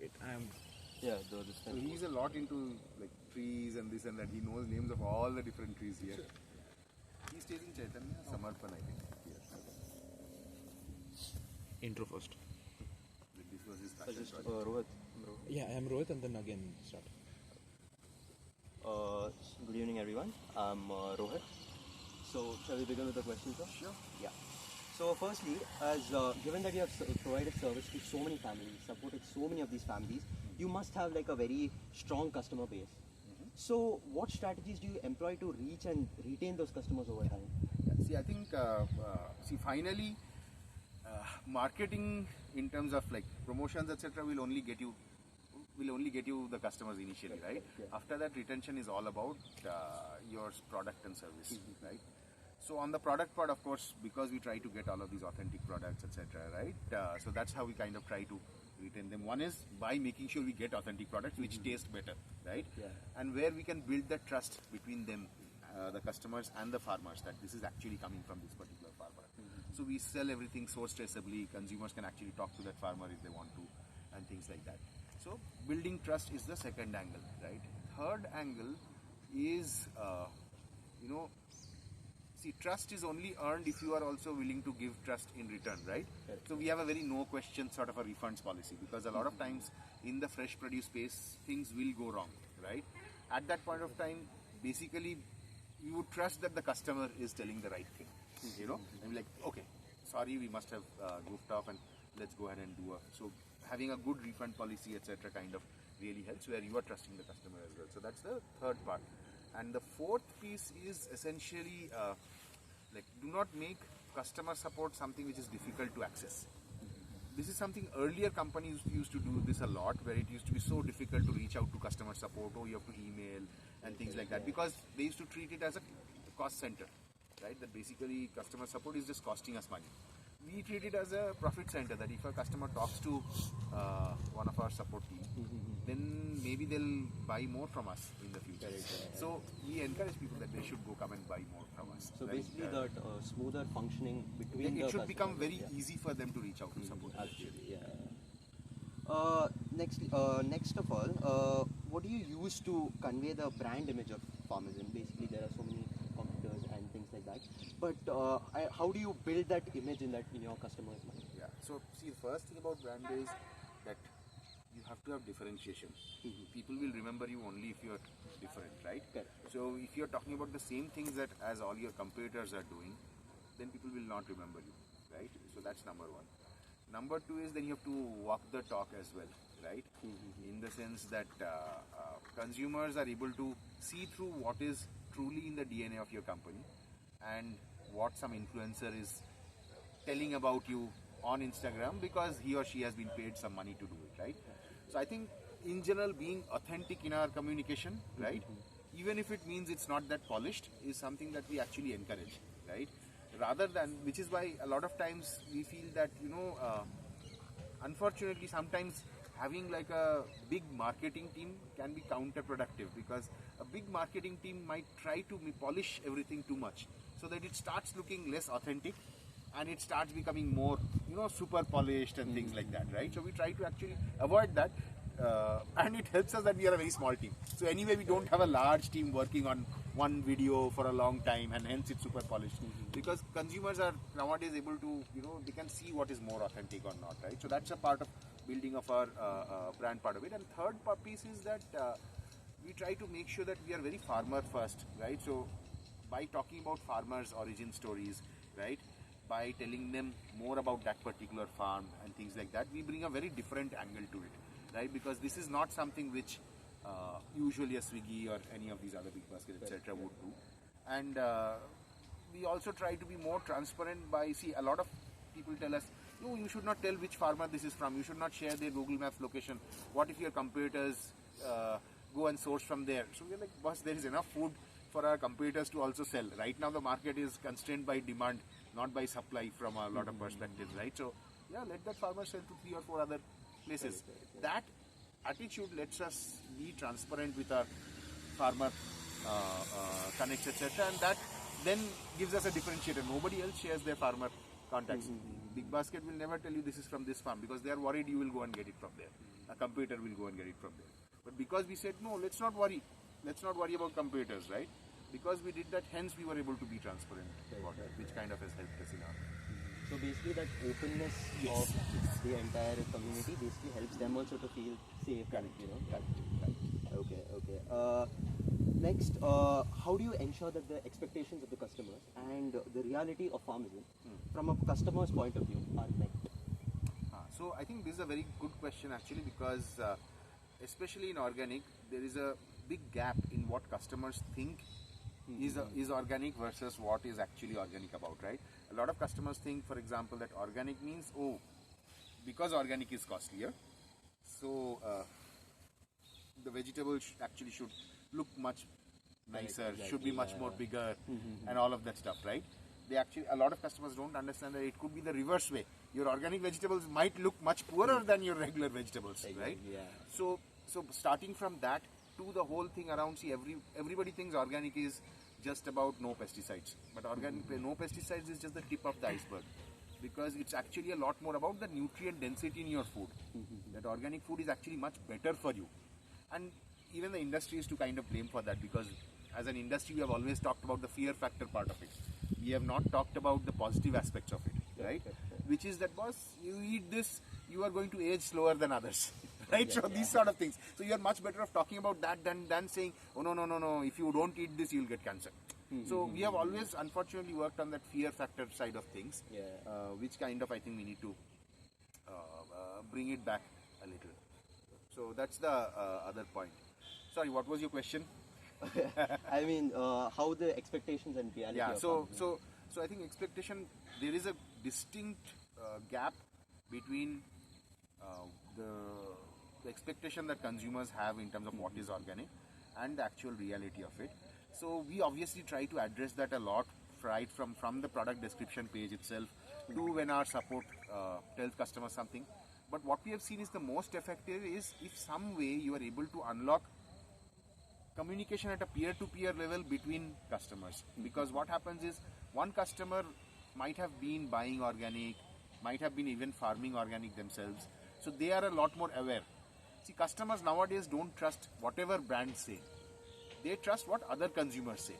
it. So he's a lot into like trees and this and that. He knows names of all the different trees here. He stays in Chaitanya, Samarpan, I think. Intro first. This was his passion project. Rohith. Yeah, I am Rohith and then again start. Good evening, everyone. I'm Rohith. So, shall we begin with the questions, sir? Sure. Yeah. So, firstly, as given that you have provided service to so many families, supported so many of these families, you must have like a very strong customer base. So, what strategies do you employ to reach and retain those customers over time? Yeah, see, I think, finally, marketing in terms of like promotions, etc., will only get you the customers initially, right? Yeah. After that, retention is all about your product and service, right? So on the product part, of course, because we try to get all of these authentic products, etc., right? So that's how we kind of try to retain them. One is by making sure we get authentic products which taste better, right? Yeah. And where we can build that trust between them, the customers and the farmers, that this is actually coming from this particular farmer. So we sell everything source traceably. Consumers can actually talk to that farmer if they want to, and things like that. So building trust is the second angle, right? Third angle is, see, trust is only earned if you are also willing to give trust in return, right? So we have a very no question sort of a refunds policy, because a lot of times in the fresh produce space, things will go wrong, right? At that point of time, basically, you would trust that the customer is telling the right thing, and be like, okay, sorry, we must have goofed off and let's go ahead and do so having a good refund policy, etc., kind of really helps, where you are trusting the customer as well. So that's the third part. And the fourth piece is essentially like, do not make customer support something which is difficult to access. This is something earlier companies used to do this a lot, where it used to be so difficult to reach out to customer support, or you have to email and things like that, because they used to treat it as a cost center, right? That basically customer support is just costing us money. We treat it as a profit center, that if a customer talks to one of our support team, then maybe they'll buy more from us in the future. So we encourage people that they should go come and buy more from us. So basically, that smoother functioning between it should become very easy for them to reach out to support. Absolutely, yeah. Next of all, what do you use to convey the brand image of Farmizen? Basically, there are so many competitors and things like that. But how do you build that image in your customer's mind? Yeah. So see, the first thing about brand is that you have to have differentiation. People will remember you only if you're different, right? Correct. So if you're talking about the same things that as all your competitors are doing, then people will not remember you, right? So that's number one. Number two is then you have to walk the talk as well, right? In the sense that consumers are able to see through what is truly in the DNA of your company and what some influencer is telling about you on Instagram, because he or she has been paid some money to do it, right? So I think in general, being authentic in our communication, right, even if it means it's not that polished, is something that we actually encourage, right? Rather than, which is why a lot of times we feel that, unfortunately sometimes having like a big marketing team can be counterproductive, because a big marketing team might try to polish everything too much, so that it starts looking less authentic and it starts becoming more, super polished and things like that, right? So we try to actually avoid that, and it helps us that we are a very small team. So anyway, we don't have a large team working on one video for a long time, and hence it's super polished, because consumers are nowadays able to, they can see what is more authentic or not, right? So that's a part of building of our brand part of it. And third piece is that we try to make sure that we are very farmer first, right? So by talking about farmers' origin stories, right, by telling them more about that particular farm and things like that, we bring a very different angle to it, right? Because this is not something which usually a Swiggy or any of these other big baskets, etc. would do. And we also try to be more transparent by, see, a lot of people tell us, no, you should not tell which farmer this is from, you should not share their Google Maps location. What if your competitors go and source from there? So we're like, boss, there is enough food for our competitors to also sell. Right now the market is constrained by demand, not by supply from a lot of perspectives, right? So yeah, let that farmer sell to 3 or 4 other places. That attitude lets us be transparent with our farmer connects, etc., and that then gives us a differentiator. Nobody else shares their farmer contacts. Big Basket will never tell you this is from this farm, because they are worried you will go and get it from there. a competitor will go and get it from there. But because we said, no, let's not worry about competitors, right? Because we did that, hence we were able to be transparent about it, which kind of has helped us in our. So basically that openness of the entire community basically helps them also to feel safe. Correct. Correct. Okay. Next, how do you ensure that the expectations of the customers and the reality of Farmizen from a customer's point of view are met? So I think this is a very good question actually, because especially in organic, there is a big gap in what customers think is organic versus what is actually organic about, right? A lot of customers think, for example, that organic means, because organic is costlier, so the vegetables actually should look much nicer, should be much more bigger, and all of that stuff, right? A lot of customers don't understand that it could be the reverse way. Your organic vegetables might look much poorer than your regular vegetables, right? Yeah. So starting from that to the whole thing around, everybody thinks organic is just about no pesticides, but no pesticides is just the tip of the iceberg, because it's actually a lot more about the nutrient density in your food. That organic food is actually much better for you, and even the industry is to kind of blame for that, because as an industry we have always talked about the fear factor part of it. We have not talked about the positive aspects of it, right? Which is that, boss, you eat this, you are going to age slower than others. Right? So these sort of things. So you are much better off talking about that than saying, oh no, if you don't eat this, you'll get cancer. So we have always, unfortunately, worked on that fear factor side of things, which kind of, I think we need to bring it back a little. So that's the other point. Sorry, what was your question? I mean, how the expectations and reality. Yeah. Of So I think expectation, there is a distinct gap between the expectation that consumers have in terms of what is organic and the actual reality of it. So we obviously try to address that a lot, right from the product description page itself to when our support tells customers something. But what we have seen is the most effective is if some way you are able to unlock communication at a peer-to-peer level between customers. Because what happens is, one customer might have been buying organic, might have been even farming organic themselves, so they are a lot more aware. See, customers nowadays don't trust whatever brands say, they trust what other consumers say.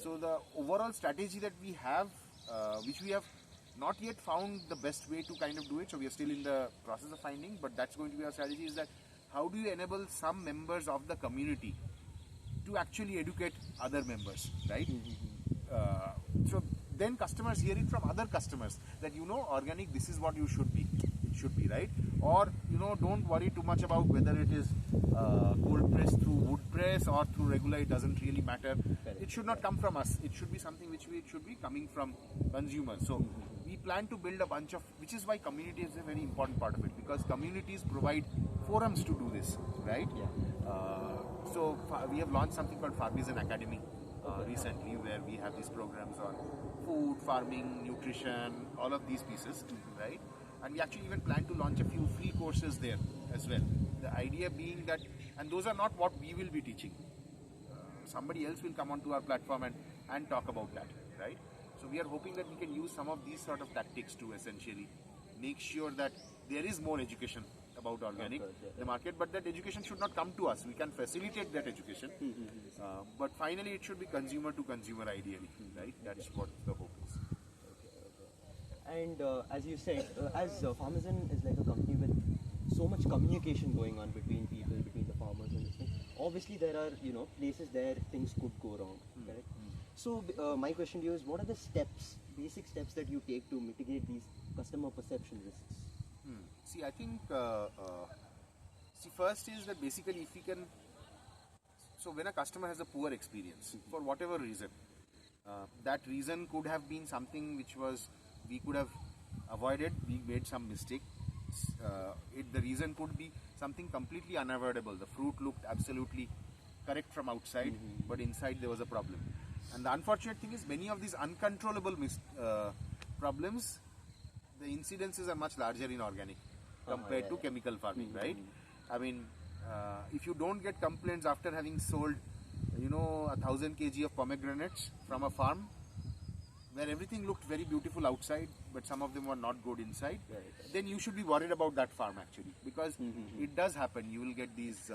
So the overall strategy that we have, which we have not yet found the best way to kind of do it, so we are still in the process of finding, but that's going to be our strategy, is that how do you enable some members of the community to actually educate other members, right? So then customers hear it from other customers that, organic, this is what it should be, right? Or, don't worry too much about whether it is cold press through wood press or through regular, it doesn't really matter. It should not come from us. It should be something which it should be coming from consumers. So we plan to build a bunch of, which is why community is a very important part of it, because communities provide forums to do this, right? So we have launched something called Farmizen Academy recently, where we have these programs on food, farming, nutrition, all of these pieces, right? And we actually even plan to launch a few free courses there as well. The idea being that, and those are not what we will be teaching. Somebody else will come onto our platform and talk about that, right? So we are hoping that we can use some of these sort of tactics to essentially make sure that there is more education about organic, the market, but that education should not come to us. We can facilitate that education, but finally it should be consumer to consumer ideally, right? That's what the hope is. And as you said, as Farmizen is like a company with so much communication going on between people, between the farmers and this thing, obviously there are, places there things could go wrong, correct? So my question to you is, what are the basic steps that you take to mitigate these customer perception risks? See, I think, first is that basically if we can, so when a customer has a poor experience, for whatever reason, that reason could have been something which we could have avoided, we made some mistake. The reason could be something completely unavoidable. The fruit looked absolutely correct from outside, but inside there was a problem. And the unfortunate thing is, many of these uncontrollable problems, the incidences are much larger in organic compared to chemical farming, right? I mean, if you don't get complaints after having sold, 1,000 kg of pomegranates from a farm where everything looked very beautiful outside, but some of them were not good inside, then you should be worried about that farm actually, because it does happen. You will get these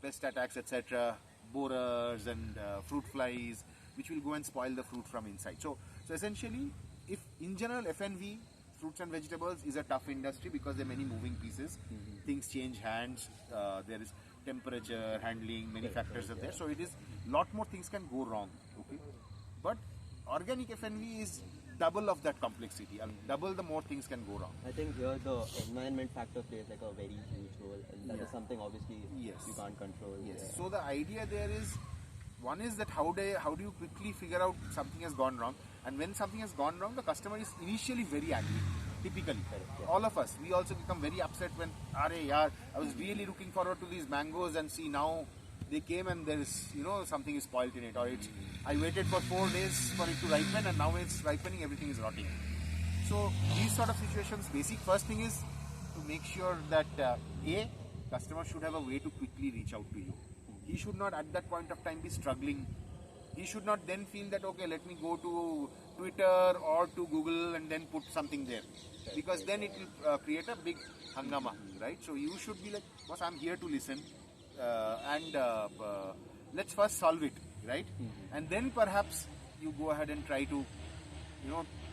pest attacks, etc., borers and fruit flies, which will go and spoil the fruit from inside. So essentially, if in general FNV, fruits and vegetables, is a tough industry because there are many moving pieces. Things change hands. There is temperature, handling, many factors are there. So it is lot more things can go wrong. Okay, but organic FNV is double of that complexity, and double the more things can go wrong. I think here the environment factor plays like a very huge role, and that is something obviously you can't control. So the idea there is, one is that how do you quickly figure out something has gone wrong, and when something has gone wrong, the customer is initially very angry. Typically, all of us, we also become very upset when, I was really looking forward to these mangoes, and see now they came and there is, something is spoiled in it, or I waited for 4 days for it to ripen, and now it's ripening, everything is rotting. So these sort of situations, basic first thing is to make sure that customer should have a way to quickly reach out to you. He should not at that point of time be struggling. He should not then feel that, okay, let me go to Twitter or to Google and then put something there, because then it will create a big hangama, right? So you should be like, boss, I'm here to listen, and let's first solve it, right? And then perhaps you go ahead and try to,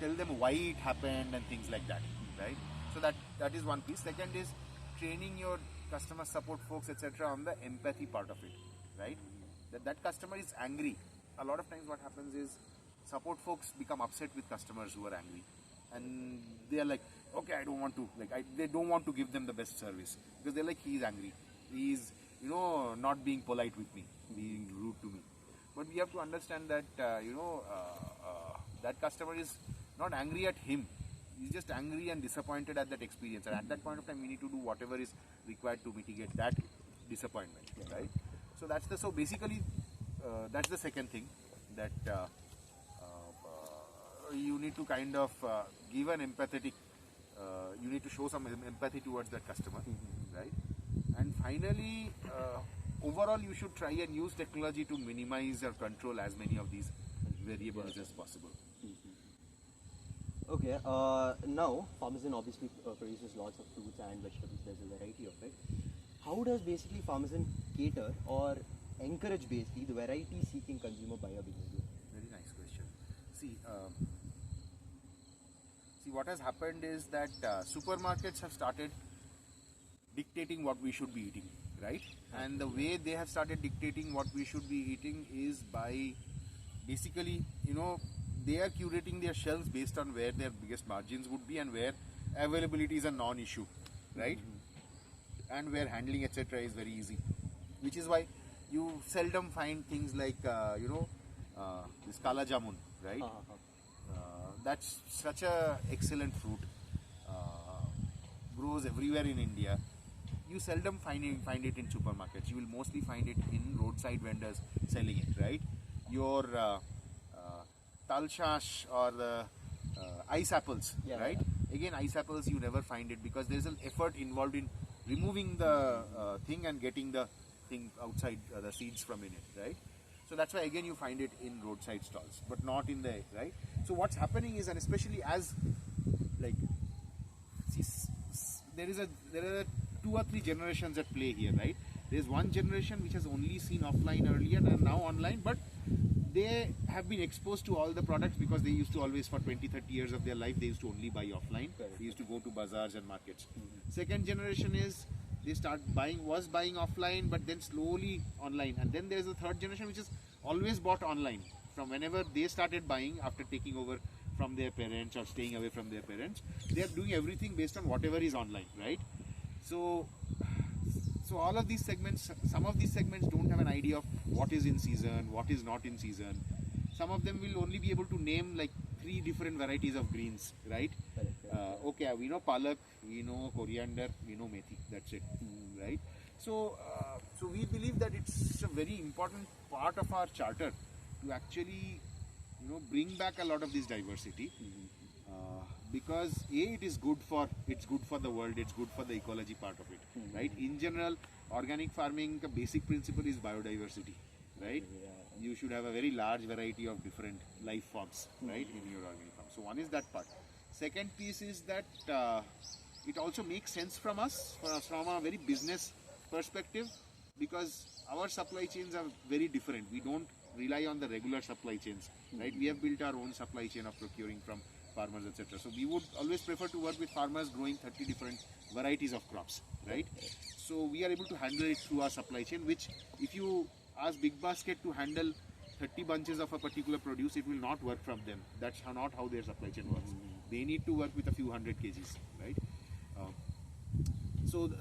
tell them why it happened and things like that, right? So that is one piece. Second is training your customer support folks, etc., on the empathy part of it, right? That customer is angry. A lot of times what happens is support folks become upset with customers who are angry, and they are like, okay, I don't want to, they don't want to give them the best service, because they're like, he's angry, he's not being polite with me, being rude to me. But we have to understand that that customer is not angry at him, he's just angry and disappointed at that experience, and at that point of time we need to do whatever is required to mitigate that disappointment, right? So basically that's the second thing, that you need to kind of give an empathetic, you need to show some empathy towards that customer, right? And finally, overall you should try and use technology to minimize or control as many of these variables as possible. Okay, now Farmizen obviously produces lots of fruits and vegetables. There's a variety of it. How does basically Farmizen cater or encourage basically the variety-seeking consumer buyer behavior? Very nice question. See, what has happened is that supermarkets have started dictating what we should be eating, right? And the way they have started dictating what we should be eating is by basically, they are curating their shelves based on where their biggest margins would be and where availability is a non-issue, right? And where handling, etc., is very easy, which is why you seldom find things like this kala jamun, right? That's such a excellent fruit, grows everywhere in India. You seldom find it in supermarkets. You will mostly find it in roadside vendors selling it, right? Your talshash or the ice apples, right? Again, ice apples you never find it, because there is an effort involved in removing the thing and getting the thing outside, the seeds from in it, right? So that's why again you find it in roadside stalls, but not in the, right? So what's happening is, and especially as there are 2 or 3 generations at play here, right? There's one generation which has only seen offline earlier and now online, but they have been exposed to all the products because they used to always, for 20-30 years of their life, they used to only buy offline. They used to go to bazaars and markets. Second generation is, they was buying offline, but then slowly online. And then there's a third generation which is always bought online. From whenever they started buying after taking over from their parents or staying away from their parents, they are doing everything based on whatever is online, right? So all of these segments, some of these segments don't have an idea of what is in season, what is not in season. Some of them will only be able to name like 3 different varieties of greens, right? Okay, we know palak, we know coriander, we know methi, that's it, right? So we believe that it's a very important part of our charter to actually, bring back a lot of this diversity, because it is good for the world, it's good for the ecology part of it, right? In general, organic farming, the basic principle is biodiversity, right? You should have a very large variety of different life forms, right, in your organic farm. So one is that part. Second piece is that it also makes sense from us, from a very business perspective, because our supply chains are very different. We don't rely on the regular supply chains, right? We have built our own supply chain of procuring from farmers, etc. So we would always prefer to work with farmers growing 30 different varieties of crops, right? So we are able to handle it through our supply chain, which if you ask Big Basket to handle 30 bunches of a particular produce, it will not work from them. That's not how their supply chain works. They need to work with a few hundred kgs, right?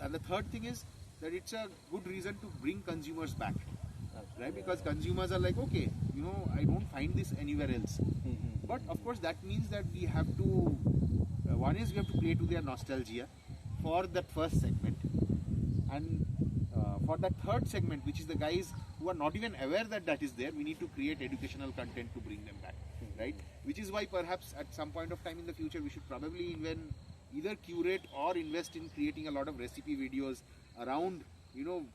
And the third thing is that it's a good reason to bring consumers back, right? Because consumers are like, okay, I don't find this anywhere else. But of course, that means that we have to, one is we have to play to their nostalgia for that first segment. And for that third segment, which is the guys who are not even aware that that is there, we need to create educational content to bring them back, right? Which is why perhaps at some point of time in the future, we should probably even either curate or invest in creating a lot of recipe videos around,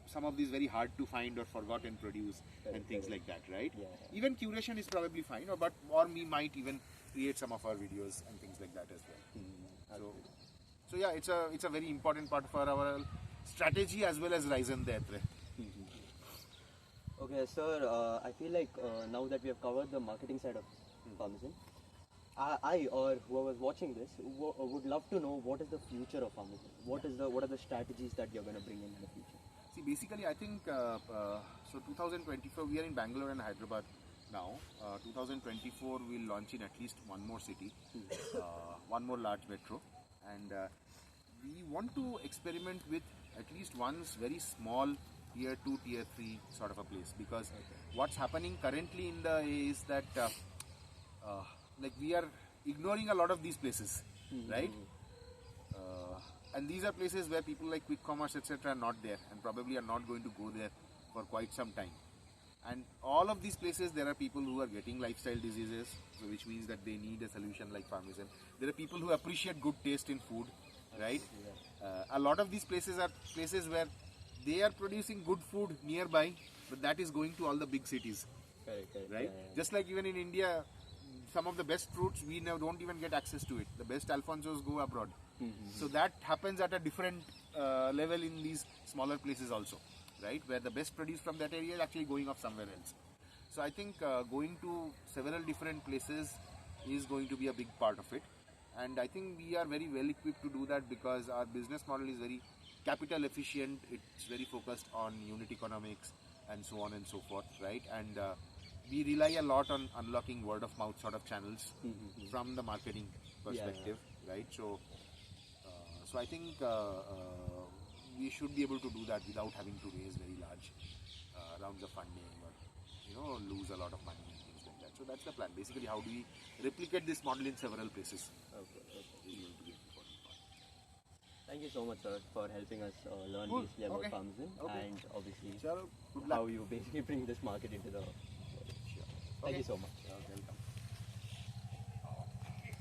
some of these very hard to find or forgotten produce and things like that, right? Even curation is probably fine, or we might even create some of our videos and things like that as well. So yeah, it's a very important part for our strategy as well as Ryzen there. Okay, sir, I feel like now that we have covered the marketing side of Farmizen, I or whoever is watching this would love to know what is the future of Farmizen. What are the strategies that you're going to bring in the future? See, basically, I think so. 2024, we are in Bangalore and Hyderabad now. 2024, we'll launch in at least one more city, one more large metro, and we want to experiment with at least one's very small tier 2, tier 3 sort of a place, because what's happening currently is that like we are ignoring a lot of these places, right? And these are places where people like quick commerce, etc. are not there and probably are not going to go there for quite some time. And all of these places, there are people who are getting lifestyle diseases, so which means that they need a solution like Farmizen. There are people who appreciate good taste in food, right? A lot of these places are places where they are producing good food nearby, but that is going to all the big cities, right? Just like even in India, some of the best fruits we now don't even get access to it. The best Alfonsos go abroad. So that happens at a different level in these smaller places also, right? Where the best produce from that area is actually going off somewhere else. So I think going to several different places is going to be a big part of it. And I think we are very well equipped to do that because our business model is very capital efficient. It's very focused on unit economics and so on and so forth, right? And we rely a lot on unlocking word of mouth sort of channels from the marketing perspective, right? So I think we should be able to do that without having to raise very large rounds of funding or lose a lot of money and things like that. So that's the plan. Basically, how do we replicate this model in several places? Thank you so much, sir, for helping us learn basically about Farmizen and obviously how you basically bring this market into the world. Thank you so much. Welcome.